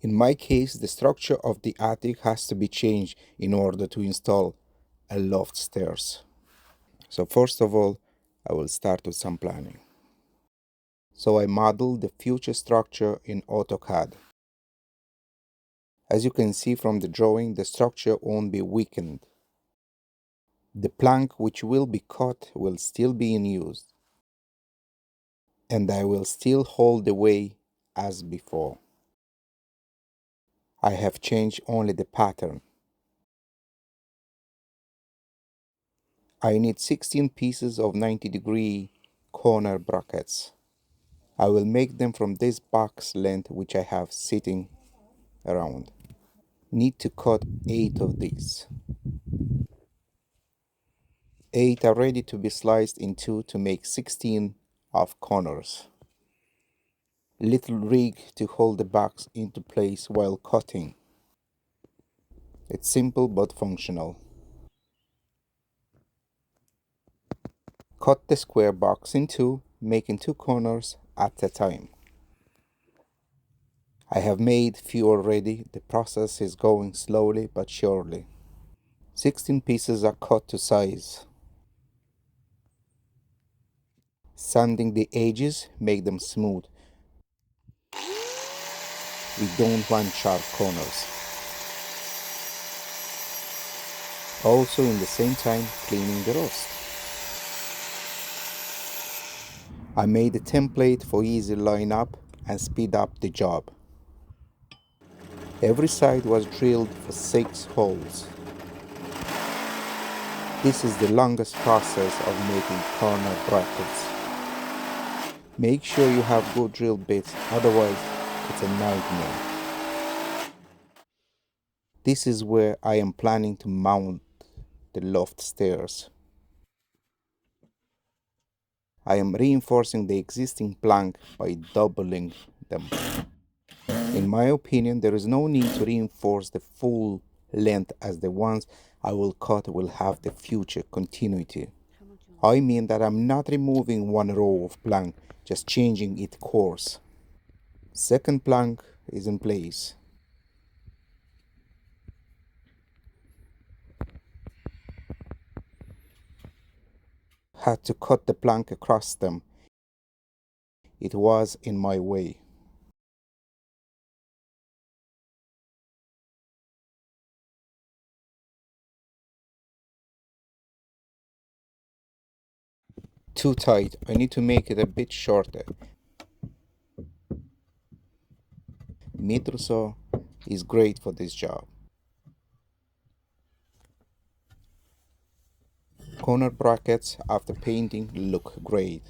In my case, the structure of the attic has to be changed in order to install a loft stairs. So first of all, I will start with some planning. So I modeled the future structure in AutoCAD. As you can see from the drawing, the structure won't be weakened. The plank which will be cut will still be in use, and I will still hold the way as before. I have changed only the pattern. I need 16 pieces of 90-degree corner brackets. I will make them from this box length which I have sitting around. Need to cut 8 of these. 8 are ready to be sliced in two to make 16 of corners. Little rig to hold the box into place while cutting. It's simple but functional. Cut the square box in two, making 2 corners at a time. I have made few already. The process is going slowly but surely. 16 pieces are cut to size. Sanding the edges, make them smooth. We don't want sharp corners. Also in the same time cleaning the rust. I made a template for easy line up and speed up the job. Every side was drilled for 6 holes. This is the longest process of making corner brackets. Make sure you have good drill bits, otherwise it's a nightmare. This is where I am planning to mount the loft stairs. I am reinforcing the existing plank by doubling them. In my opinion, there is no need to reinforce the full length, as the ones I will cut will have the future continuity. I mean that I'm not removing one row of plank, just changing its course. Second plank is in place. Had to cut the plank across them. It was in my way. Too tight. I need to make it a bit shorter. Miter saw is great for this job. Corner brackets after painting look great.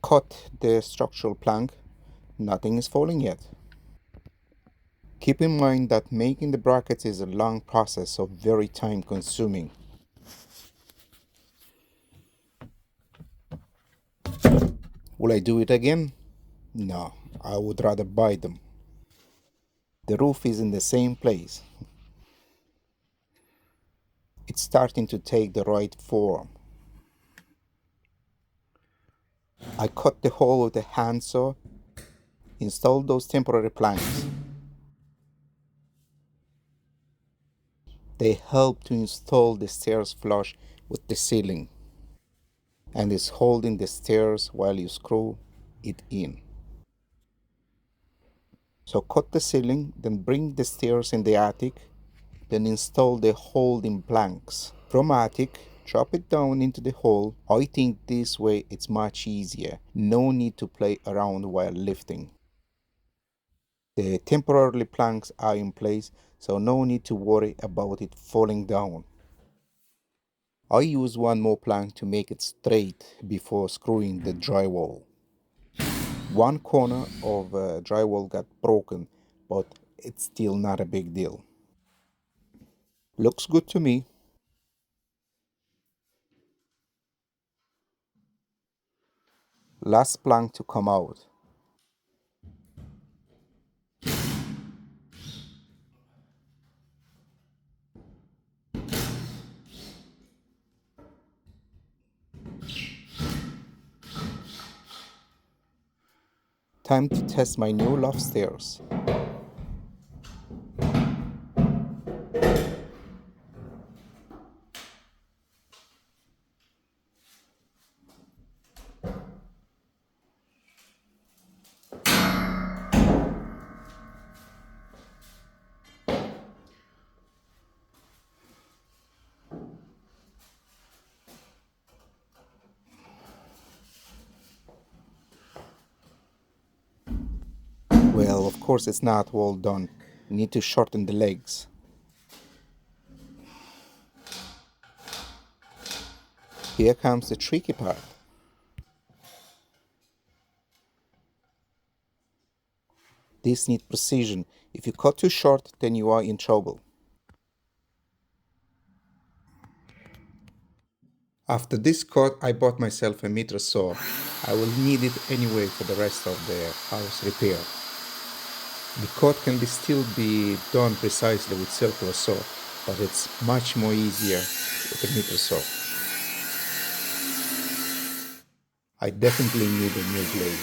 Cut the structural plank. Nothing is falling yet. Keep in mind that making the brackets is a long process, so very time consuming. Will I do it again? No, I would rather buy them. The roof is in the same place. It's starting to take the right form. I cut the hole with a handsaw, installed those temporary planks. They help to install the stairs flush with the ceiling and is holding the stairs while you screw it in. So cut the ceiling, then bring the stairs in the attic, then install the holding planks. From attic, drop it down into the hole. I think this way it's much easier. No need to play around while lifting. The temporary planks are in place, so no need to worry about it falling down. I use one more plank to make it straight before screwing the drywall. One corner of drywall got broken, but it's still not a big deal. Looks good to me. Last plank to come out. Time to test my new loft stairs. Well, of course it's not all done. You need to shorten the legs. Here comes the tricky part. This needs precision. If you cut too short, then you are in trouble. After this cut, I bought myself a meter saw. I will need it anyway for the rest of the house repair. The cut can still be done precisely with circular saw, but it's much more easier with a meter saw. I definitely need a new blade.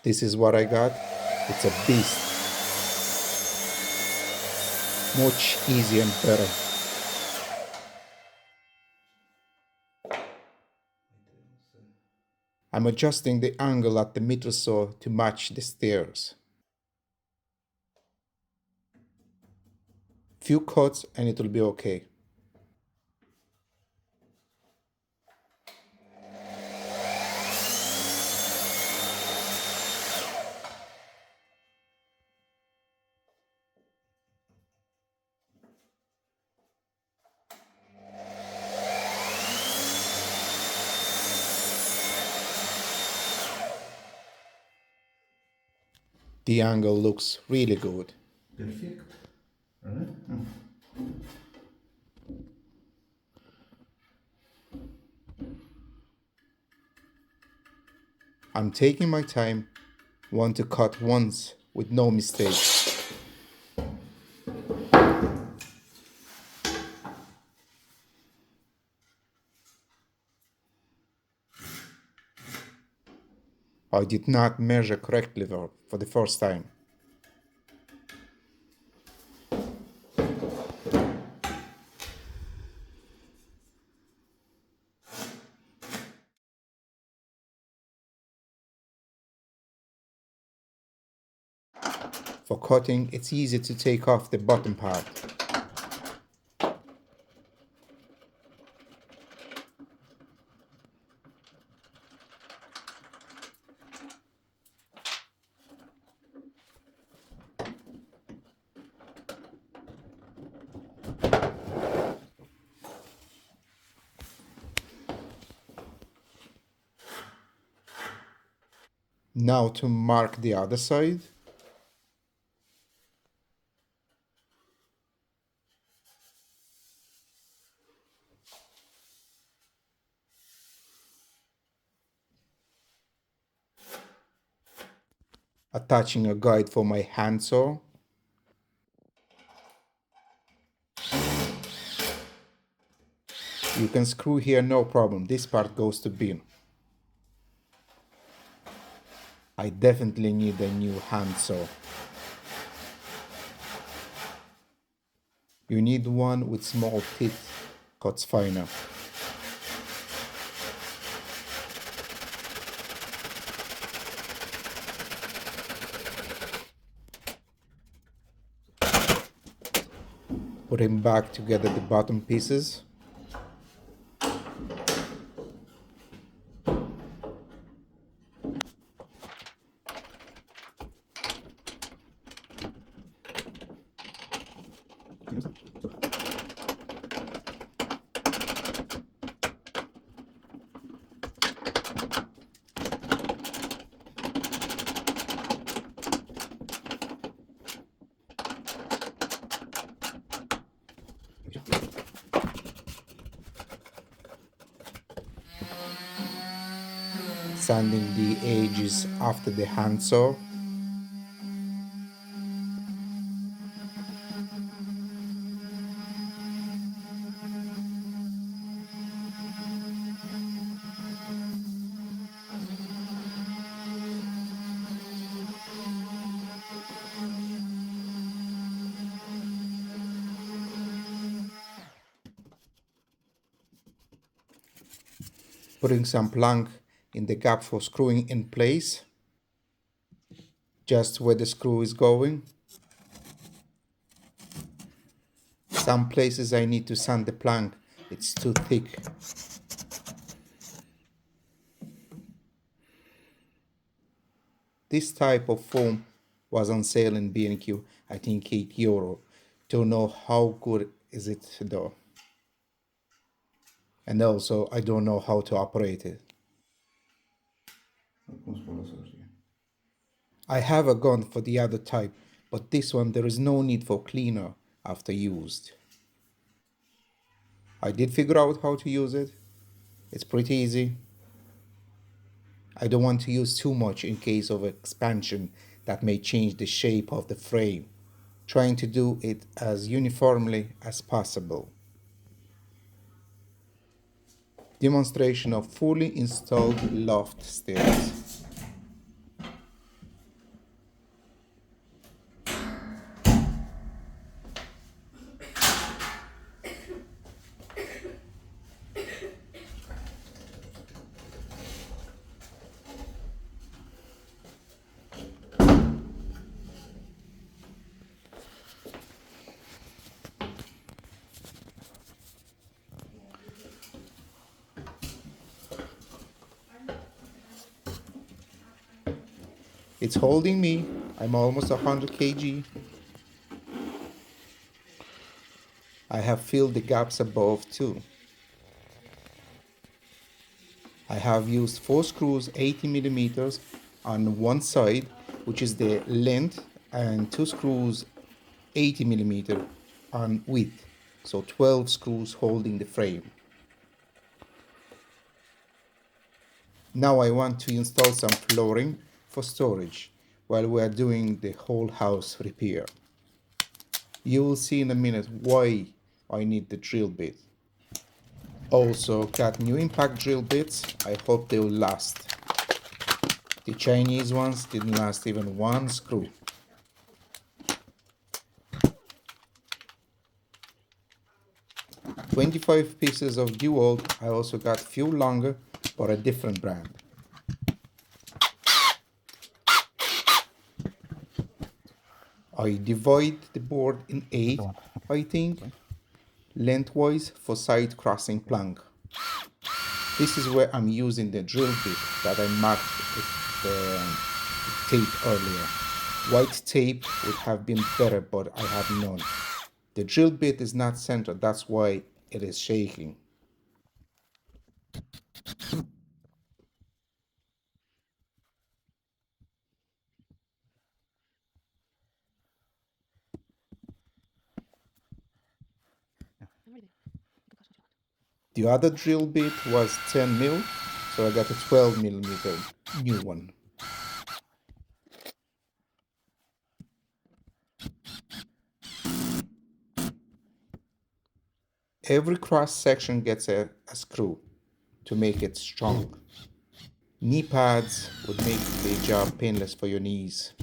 This is what I got. It's a beast. Much easier and better. I'm adjusting the angle at the meter saw to match the stairs. Few cuts and it will be okay. The angle looks really good. Perfect. I'm taking my time, want to cut once with no mistakes. I did not measure correctly for the first time. For cutting, it's easy to take off the bottom part. Now to mark the other side. Attaching a guide for my handsaw. You can screw here no problem, this part goes to bin. I definitely need a new handsaw. You need one with small teeth, cuts finer. Putting back together the bottom pieces. Sanding the edges after the handsaw. Putting some plank in the gap for screwing in place, just where the screw is going. Some places I need to sand the plank, it's too thick. This type of foam was on sale in B&Q, I think €8. Don't know how good is it though. And also I don't know how to operate it. I have a gun for the other type, but this one there is no need for cleaner after used. I did figure out how to use it. It's pretty easy. I don't want to use too much in case of expansion that may change the shape of the frame. Trying to do it as uniformly as possible. Demonstration of fully installed loft stairs. It's holding me. I'm almost 100 kg. I have filled the gaps above too. I have used 4 screws 80 millimeters on one side, which is the length, and 2 screws 80 millimeter on width, so 12 screws holding the frame. Now I want to install some flooring for storage while we are doing the whole house repair. You will see in a minute why I need the drill bit. Also got new impact drill bits. I hope they will last. The Chinese ones didn't last even one screw. "25 pieces of DeWalt. I also got few longer, but a different brand. I divide the board in 8, I think, lengthwise for side crossing plank. This is where I'm using the drill bit that I marked with the tape earlier. White tape would have been better, but I have none. The drill bit is not centered, that's why it is shaking. The other drill bit was 10 mil, so I got a 12 millimeter new one. Every cross section gets a screw to make it strong. Knee pads would make the job painless for your knees.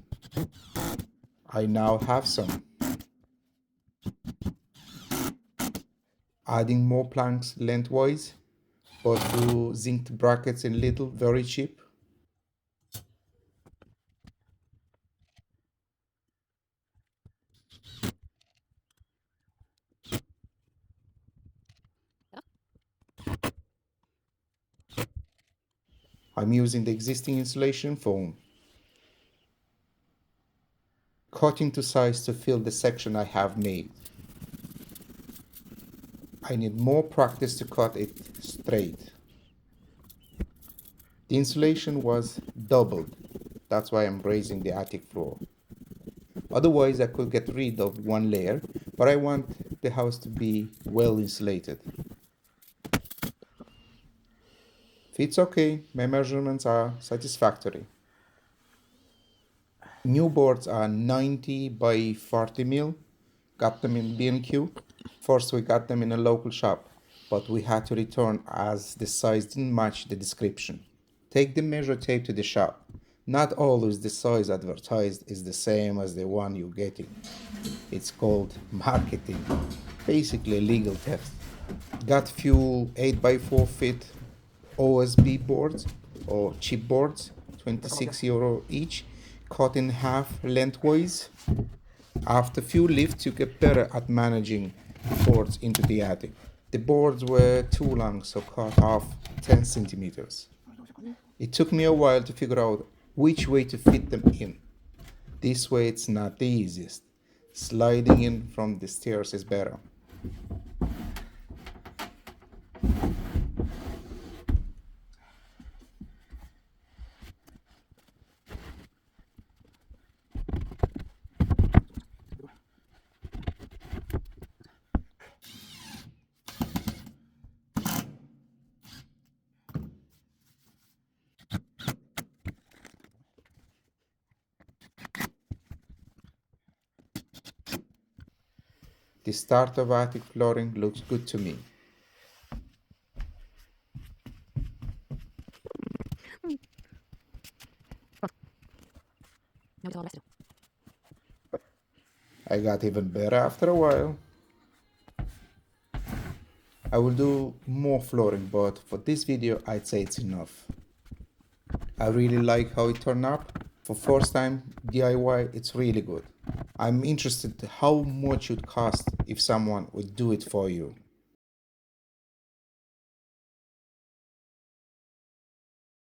I now have some. Adding more planks lengthwise, but do zinced brackets in little, very cheap. I'm using the existing insulation foam. Cutting to size to fill the section I have made. I need more practice to cut it straight. The insulation was doubled. That's why I'm raising the attic floor. Otherwise, I could get rid of one layer, but I want the house to be well insulated. Fits okay, my measurements are satisfactory. New boards are 90 by 40 mil. Got them in B&Q. First we got them in a local shop, but we had to return as the size didn't match the description. Take the measure tape to the shop. Not always the size advertised is the same as the one you're getting. It's called marketing, basically legal theft. Got few 8 by 4 feet OSB boards or chipboards, 26 € each, cut in half lengthwise. After a few lifts, you get better at managing boards into the attic. The boards were too long, so cut off 10 centimeters. It took me a while to figure out which way to fit them in. This way it's not the easiest. Sliding in from the stairs is better. The start of attic flooring looks good to me. I got even better after a while. I will do more flooring, but for this video I'd say it's enough. I really like how it turned out. For first time DIY, it's really good. I'm interested how much it would cost if someone would do it for you.